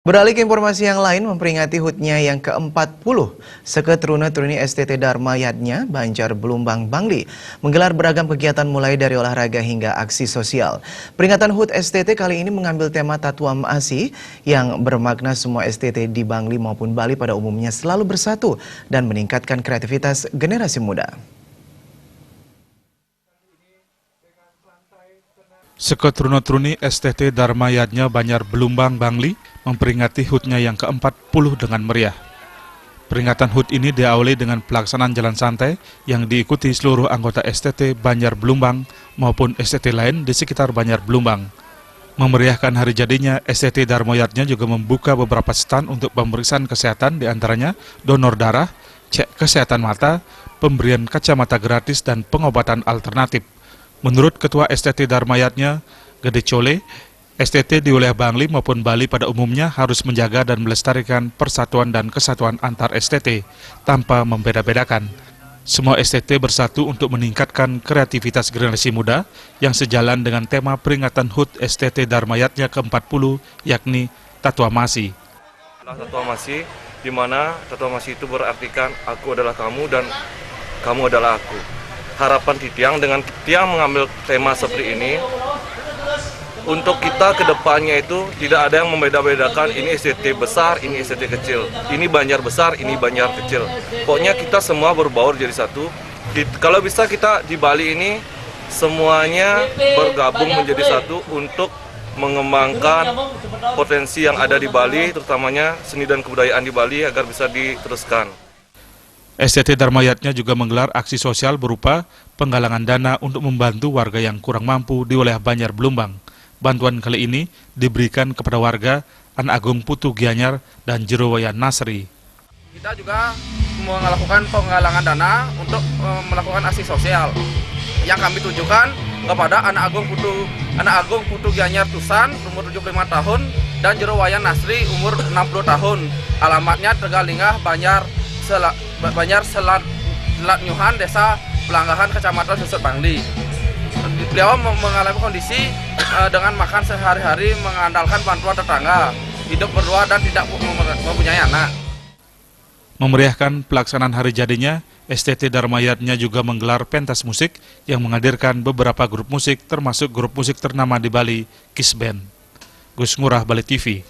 Beralih ke informasi yang lain, memperingati HUT-nya yang ke-40, Seket Truna-Truni STT Dharma Yatnya, Banjar Belumbang, Bangli, menggelar beragam kegiatan mulai dari olahraga hingga aksi sosial. Peringatan HUT STT kali ini mengambil tema Tatuam Asi, yang bermakna semua STT di Bangli maupun Bali pada umumnya selalu bersatu dan meningkatkan kreativitas generasi muda. Seket Truna-Truni STT Dharma Yatnya Banjar Belumbang, Bangli memperingati HUT-nya yang ke-40 dengan meriah. Peringatan HUT ini diawali dengan pelaksanaan jalan santai yang diikuti seluruh anggota STT Banjar Belumbang maupun STT lain di sekitar Banjar Belumbang. Memeriahkan hari jadinya, STT Dharma Yatnya juga membuka beberapa stand untuk pemeriksaan kesehatan, diantaranya donor darah, cek kesehatan mata, pemberian kacamata gratis, dan pengobatan alternatif. Menurut Ketua STT Dharma Yatnya, Gede Chole, STT di wilayah Bangli maupun Bali pada umumnya harus menjaga dan melestarikan persatuan dan kesatuan antar STT tanpa membeda-bedakan. Semua STT bersatu untuk meningkatkan kreativitas generasi muda yang sejalan dengan tema peringatan HUT STT Dharma Yatnya ke-40, yakni Tatuamasi. Tatuamasi, di mana Tatuamasi itu berartikan aku adalah kamu dan kamu adalah aku. Harapan Titiang dengan Titiang mengambil tema seperti ini, untuk kita ke depannya itu tidak ada yang membeda-bedakan ini STT besar, ini STT kecil, ini Banjar besar, ini Banjar kecil. Pokoknya kita semua berbaur jadi satu. Kalau bisa kita di Bali ini semuanya bergabung menjadi satu untuk mengembangkan potensi yang ada di Bali, terutamanya seni dan kebudayaan di Bali agar bisa diteruskan. STT Dharma Yatnya juga menggelar aksi sosial berupa penggalangan dana untuk membantu warga yang kurang mampu di wilayah Banjar Belumbang. Bantuan kali ini diberikan kepada warga Anak Agung Putu Gianyar dan Jerowayan Nasri. Kita juga melakukan penggalangan dana untuk melakukan aksi sosial yang kami tujukan kepada Anak Agung Putu Gianyar Tusan umur 75 tahun dan Jerowayan Nasri umur 60 tahun. Alamatnya Tegalingah, Banjar Selat Nyuhan, Desa Pelanggahan, Kecamatan Susut, Bangli. Beliau mengalami kondisi dengan makan sehari-hari mengandalkan bantuan tetangga, hidup berdua dan tidak mempunyai anak. Memeriahkan pelaksanaan hari jadinya, STT Dharma Yatnya juga menggelar pentas musik yang menghadirkan beberapa grup musik termasuk grup musik ternama di Bali, Kiss Band. Gus Ngurah, Bali TV.